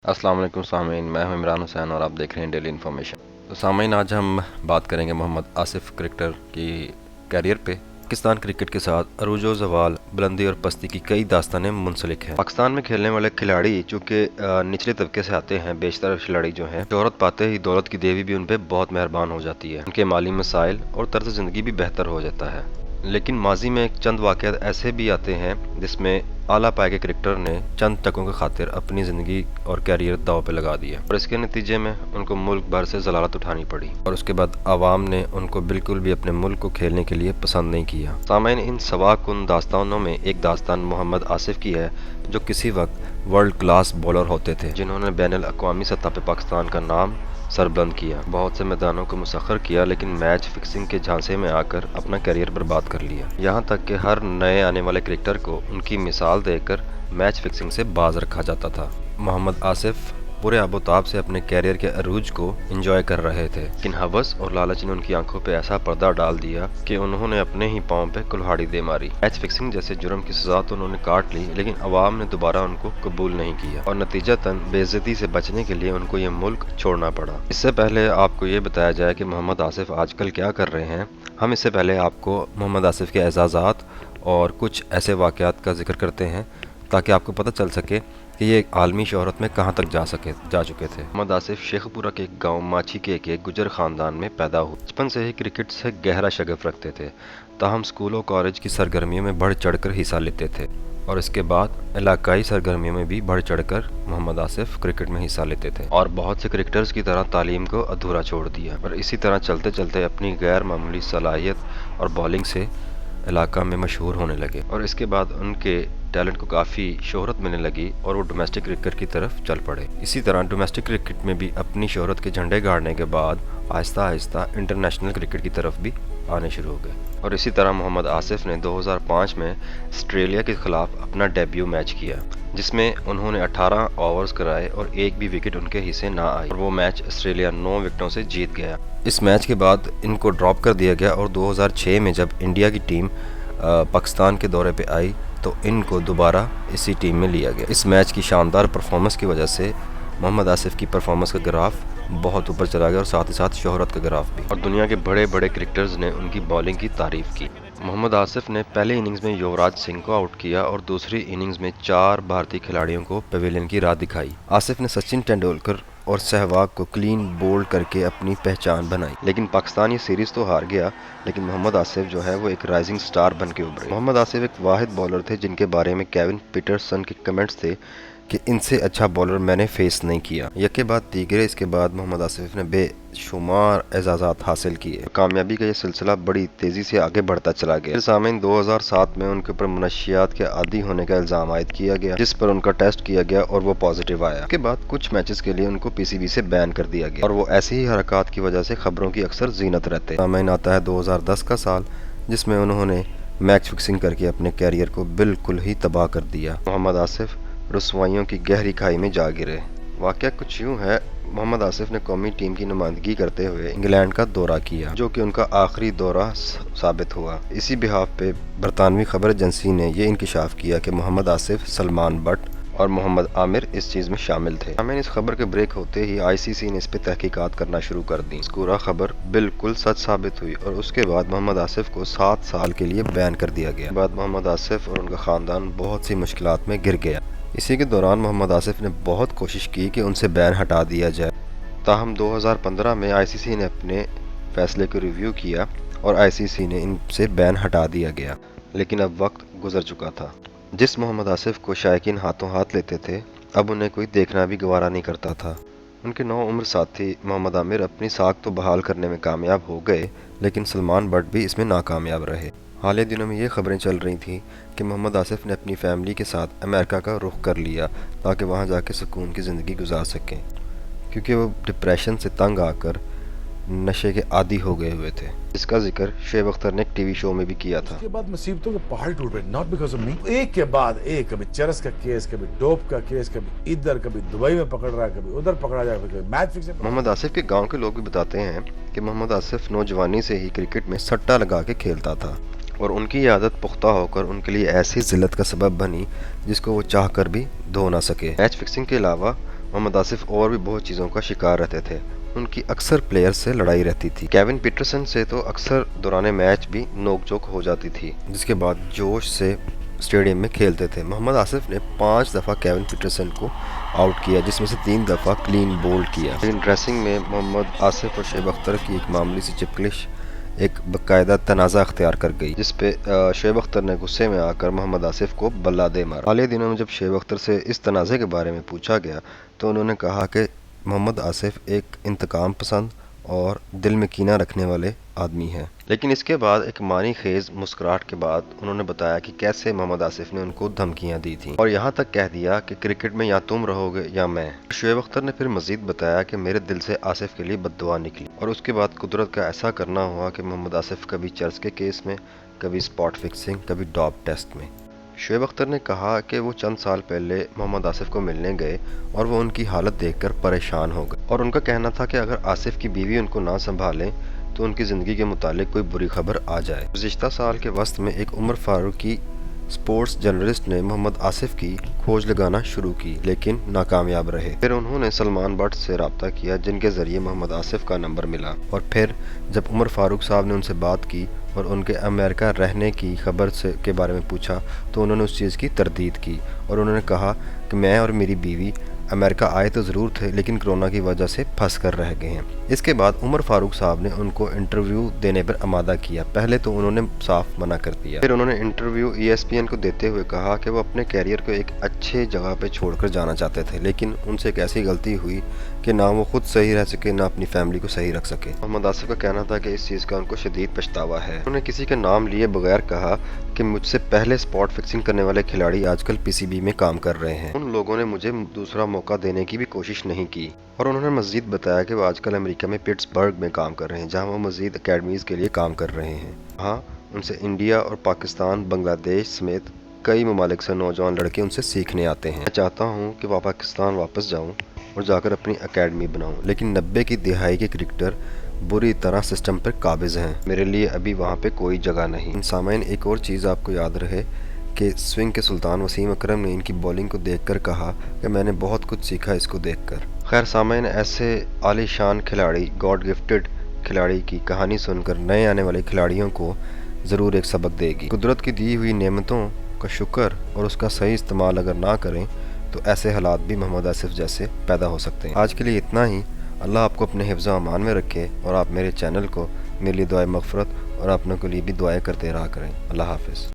अस्सलाम वालेकुम सामीन, मैं हूं इमरान हुसैन और आप देख रहे हैं डेली इन्फॉर्मेशन। तो सामीन, आज हम बात करेंगे मोहम्मद आसिफ क्रिकेटर की कैरियर पे। पाकिस्तान क्रिकेट के साथ अरूज व ज़वाल, बुलंदी और पस्ती की कई दास्तानें मुंसलिक हैं। पाकिस्तान में खेलने वाले खिलाड़ी चूँकि निचले तबके से आते हैं, बेशतर खिलाड़ी जो हैं शोहरत पाते ही दौलत की देवी भी उन पर बहुत मेहरबान हो जाती है। उनके माली मसाइल और तर्ज ज़िंदगी भी बेहतर हो जाता है। लेकिन माजी में चंद वाक़यात ऐसे भी आते हैं जिसमें आला पाए के क्रिकेटर ने चंद टकों की खातिर अपनी ज़िंदगी और कैरियर दाव पे लगा दिया और इसके नतीजे में उनको मुल्क भर से ज़लालत उठानी पड़ी और उसके बाद आवाम ने उनको बिल्कुल भी अपने मुल्क को खेलने के लिए पसंद नहीं किया। सामईन, इन सवाकुन दास्तानों में एक दास्तान मोहम्मद आसिफ की है, जो किसी वक्त वर्ल्ड क्लास बॉलर होते थे, जिन्होंने बैनुल अक़वामी सतह पर पाकिस्तान का नाम सरबुलंद किया, बहुत से मैदानों को मुसख्खर किया, लेकिन मैच फिक्सिंग के झांसे में आकर अपना करियर बर्बाद कर लिया। यहाँ तक कि हर नए आने वाले क्रिकेटर को उनकी मिसाल देकर मैच फिक्सिंग से बाज रखा जाता था। मोहम्मद आसिफ पूरे आबोताब से अपने कैरियर के अरूज को एंजॉय कर रहे थे, लेकिन हवस और लालच ने उनकी आंखों पे ऐसा पर्दा डाल दिया कि उन्होंने अपने ही पांव पे कुल्हाड़ी दे मारी। मैच फिक्सिंग जैसे जुर्म की सजा तो उन्होंने काट ली, लेकिन अवाम ने दोबारा उनको कबूल नहीं किया और नतीजतन बेइज्जती से बचने के लिए उनको ये मुल्क छोड़ना पड़ा। इससे पहले आपको ये बताया जाए कि मोहम्मद आसिफ आजकल क्या कर रहे हैं, हम इससे पहले आपको मोहम्मद आसिफ के एजाज़ात और कुछ ऐसे वाक़यात का जिक्र करते हैं ताकि आपको पता चल सके कि ये एक आलमी शोहरत में कहाँ तक जा चुके थे। मोहम्मद आसिफ शेखपुरा के गांव माछी के गुजर ख़ानदान में पैदा हुए। बचपन से ही क्रिकेट से गहरा शगफ रखते थे, ताहम स्कूल और कॉलेज की सरगर्मियों में बढ़ चढ़कर हिस्सा लेते थे और इसके बाद इलाकाई सरगर्मियों में भी बढ़ चढ़कर मोहम्मद आसिफ क्रिकेट में हिस्सा लेते थे और बहुत से क्रिकेटर्स की तरह तालीम को अधूरा छोड़ दिया और इसी तरह चलते चलते अपनी गैर मामूली सलाहियत और बॉलिंग से इलाका में मशहूर होने लगे और इसके बाद उनके टैलेंट को काफ़ी शोहरत मिलने लगी और वो डोमेस्टिक क्रिकेट की तरफ चल पड़े। इसी तरह डोमेस्टिक क्रिकेट में भी अपनी शोहरत के झंडे गाड़ने के बाद आहिस्ता आहिस्ता इंटरनेशनल क्रिकेट की तरफ भी आने शुरू हो गए और इसी तरह मोहम्मद आसिफ ने 2005 में ऑस्ट्रेलिया के खिलाफ अपना डेब्यू मैच किया, जिसमें उन्होंने 18 ओवर्स कराए और एक भी विकेट उनके हिस्से ना आई और वो मैच ऑस्ट्रेलिया 9 विकेटों से जीत गया। इस मैच के बाद इनको ड्रॉप कर दिया गया और 2006 में जब इंडिया की टीम पाकिस्तान के दौरे पे आई तो इनको दोबारा इसी टीम में लिया गया। इस मैच की शानदार परफॉर्मेंस की वजह से मोहम्मद आसिफ की परफॉर्मेंस का ग्राफ बहुत ऊपर चला गया और साथ ही साथ शोहरत का ग्राफ भी, और दुनिया के बड़े बड़े क्रिकेटर्स ने उनकी बॉलिंग की तारीफ की। मोहम्मद आसिफ ने पहले इनिंग्स में युवराज सिंह को आउट किया और दूसरी इनिंग्स में 4 भारतीय खिलाड़ियों को पवेलियन की राह दिखाई। आसिफ ने सचिन तेंदुलकर और सहवाग को क्लीन बोल्ड करके अपनी पहचान बनाई, लेकिन पाकिस्तान ये सीरीज तो हार गया, लेकिन मोहम्मद आसिफ जो है वो एक राइजिंग स्टार बन के उभरे। मोहम्मद आसिफ एक वाहिद बॉलर थे जिनके बारे में केविन पीटरसन के कमेंट्स थे कि इनसे अच्छा बॉलर मैंने फेस नहीं किया। यके बाद दीगरे इसके बाद मोहम्मद आसिफ ने बेशुमार एजाज़ात हासिल किए। कामयाबी का ये सिलसिला बड़ी तेज़ी से आगे बढ़ता चला गया। फिर सामीन 2007 में उनके ऊपर मुनशियात के आदी होने का इल्ज़ाम आयद किया गया, जिस पर उनका टेस्ट किया गया और वो पॉजिटिव आया। इसके बाद कुछ मैचेस के लिए उनको PCB से बैन कर दिया गया और वो ऐसी ही हरकत की वजह से खबरों की अक्सर जीनत रहते। सामीन आता है 2010 का साल, जिसमें उन्होंने मैच फिक्सिंग करके अपने कैरियर को बिल्कुल ही तबाह कर दिया। मोहम्मद आसिफ रुसवाइयों की गहरी खाई में जा गिरे। वाक़या कुछ यूँ है, मोहम्मद आसिफ ने कौमी टीम की नुमाइंदगी करते हुए इंग्लैंड का दौरा किया, जो कि उनका आखिरी दौरा साबित हुआ। इसी बिहाफ पे बरतानवी खबर एजेंसी ने यह इंकशाफ किया कि मोहम्मद आसिफ, सलमान बट और मोहम्मद आमिर इस चीज़ में शामिल थे। हमें इस खबर के ब्रेक होते ही ICC ने इस पर तहकीकात करना शुरू कर दी। पूरा खबर बिल्कुल सच साबित हुई और उसके बाद मोहम्मद आसिफ को 7 साल के लिए बैन कर दिया गया। बाद मोहम्मद आसिफ और उनका ख़ानदान बहुत सी मुश्किलात में गिर गया। इसी के दौरान मोहम्मद आसिफ ने बहुत कोशिश की कि उनसे बैन हटा दिया जाए, ताहम 2015 में ICC ने अपने फैसले को रिव्यू किया और ICC ने इनसे बैन हटा दिया गया, लेकिन अब वक्त गुजर चुका था। जिस मोहम्मद आसिफ को शायकीन हाथों हाथ लेते थे, अब उन्हें कोई देखना भी गवारा नहीं करता था। उनके 9 उम्र साथी मोहम्मद आमिर अपनी साख तो बहाल करने में कामयाब हो गए, लेकिन सलमान बट भी इसमें नाकामयाब रहे। हालिया दिनों में ये खबरें चल रही थीं कि मोहम्मद आसिफ ने अपनी फैमिली के साथ अमेरिका का रुख कर लिया ताकि वहाँ जाके सुकून की ज़िंदगी गुजार सकें, क्योंकि वो डिप्रेशन से तंग आकर नशे के आदी हो गए हुए थे। इसका जिक्र शेब अख्तर ने एक टीवी शो में भी किया था। उसके बाद मुसीबतों के पहाड़ टूट पड़े, नॉट बिकॉज ऑफ मी। एक के बाद एक, कभी चरस का केस, कभी डोप का केस, कभी इधर, कभी दुबई में पकड़ रहा है, कभी उधर पकड़ा जाए, कभी मैच फिक्सिंग। मोहम्मद आसिफ के गांव के लोग भी बताते हैं कि मोहम्मद आसिफ नौजवानी से ही क्रिकेट में सट्टा लगा के खेलता था और उनकी आदत पुख्ता होकर उनके लिए ऐसी जिल्लत का सबब बनी जिसको वो चाह कर भी धो ना सके। मैच फिक्सिंग के अलावा محمد آصف اور بھی بہت چیزوں کا شکار رہتے تھے. ان کی اکثر پلیئر سے لڑائی رہتی تھی. کیون پیٹرسن سے تو اکثر دوران میچ بھی نوک جھوک ہو جاتی تھی، جس کے بعد جوش سے اسٹیڈیم میں کھیلتے تھے. محمد آصف نے 5 دفعہ کیون پیٹرسن کو آؤٹ کیا، جس میں سے 3 دفعہ کلین بولڈ کیا. لیکن ڈریسنگ میں محمد آصف اور شعیب اختر کی ایک معمولی سی چپکلش ایک باقاعدہ تنازع اختیار کر گئی، جس پہ شعیب اختر نے غصے میں آ کر محمد آصف کو بلا دے مارا. حالیہ دنوں میں جب شعیب اختر سے اس تنازع کے بارے میں پوچھا گیا تو انہوں نے کہا کہ محمد آصف ایک انتقام پسند اور دل میں کینہ رکھنے والے آدمی ہیں. لیکن اس کے بعد ایک معنی خیز مسکراہٹ کے بعد انہوں نے بتایا کہ کیسے محمد آصف نے ان کو دھمکیاں دی تھیں اور یہاں تک کہہ دیا کہ کرکٹ میں یا تم رہو گے یا میں. شعیب اختر نے پھر مزید بتایا کہ میرے دل سے آصف کے لیے بد دعا نکلی اور اس کے بعد قدرت کا ایسا کرنا ہوا کہ محمد آصف کبھی چرس کے کیس میں، کبھی اسپاٹ فکسنگ، کبھی ڈاپ ٹیسٹ میں. شعیب اختر نے کہا کہ وہ چند سال پہلے محمد آصف کو ملنے گئے اور وہ ان کی حالت دیکھ کر پریشان ہو گئے اور ان کا کہنا تھا کہ اگر آصف کی بیوی ان کو نہ سنبھالیں تو ان کی زندگی کے متعلق کوئی بری خبر آ جائے. گزشتہ سال کے وسط میں ایک عمر فاروقی سپورٹس جرنلسٹ نے محمد آصف کی کھوج لگانا شروع کی لیکن ناکامیاب رہے. پھر انہوں نے سلمان بٹ سے رابطہ کیا جن کے ذریعے محمد آصف کا نمبر ملا اور پھر جب عمر فاروق صاحب نے ان سے بات کی اور ان کے امریکہ رہنے کی خبر کے بارے میں پوچھا تو انہوں نے اس چیز کی تردید کی اور انہوں نے کہا کہ میں اور میری بیوی امریکہ آئے تو ضرور تھے لیکن کرونا کی وجہ سے پھنس کر رہ گئے ہیں. اس کے بعد عمر فاروق صاحب نے ان کو انٹرویو دینے پر آمادہ کیا. پہلے تو انہوں نے صاف منع کر دیا، پھر انہوں نے انٹرویو ESPN کو دیتے ہوئے کہا کہ وہ اپنے کیریئر کو ایک اچھے جگہ پہ چھوڑ کر جانا چاہتے تھے لیکن ان سے ایک ایسی غلطی ہوئی کہ نہ وہ خود صحیح رہ سکے نہ اپنی فیملی کو صحیح رکھ سکے. محمد آصف کا کہنا تھا کہ اس چیز کا ان کو شدید پچھتاوا ہے. انہوں نے کسی کا نام لیے بغیر کہا کہ مجھ سے پہلے اسپاٹ فکسنگ کرنے والے کھلاڑی آج کل PCB میں کام کر رہے ہیں. ان لوگوں نے مجھے دوسرا موقع دینے کی بھی کوشش نہیں کی اور انہوں نے مزید بتایا کہ وہ آج کل امریکہ میں پٹسبرگ میں کام کر رہے ہیں جہاں وہ مزید اکیڈمیز کے لیے کام کر رہے ہیں. وہاں ان سے انڈیا اور پاکستان، بنگلہ دیش سمیت کئی ممالک سے نوجوان لڑکے ان سے سیکھنے آتے ہیں. میں چاہتا ہوں کہ وہ پاکستان واپس جاؤں اور جا کر اپنی اکیڈمی بناؤں لیکن 90 کی دہائی کے کرکٹر بری طرح سسٹم پر قابض ہیں. میرے لیے ابھی وہاں پہ کوئی جگہ نہیں. سامعین، ایک اور چیز آپ کو یاد رہے کہ سوئنگ کے سلطان وسیم اکرم نے ان کی بولنگ کو دیکھ کر کہا کہ میں نے بہت کچھ سیکھا اس کو دیکھ کر. خیر سامعین، ایسے عالی شان کھلاڑی، گاڈ گفٹڈ کھلاڑی کی کہانی سن کر نئے آنے والے کھلاڑیوں کو ضرور ایک سبق دے گی. قدرت کی دی ہوئی نعمتوں کا شکر اور اس کا صحیح استعمال اگر نہ کریں تو ایسے حالات بھی محمد آصف جیسے پیدا ہو سکتے ہیں. آج کے لیے اتنا ہی. اللہ آپ کو اپنے حفظ و امان میں رکھے اور آپ میرے چینل کو میرے لیے دعائے مغفرت اور اپنوں کے لیے بھی دعائیں کرتے رہا کریں. اللہ حافظ.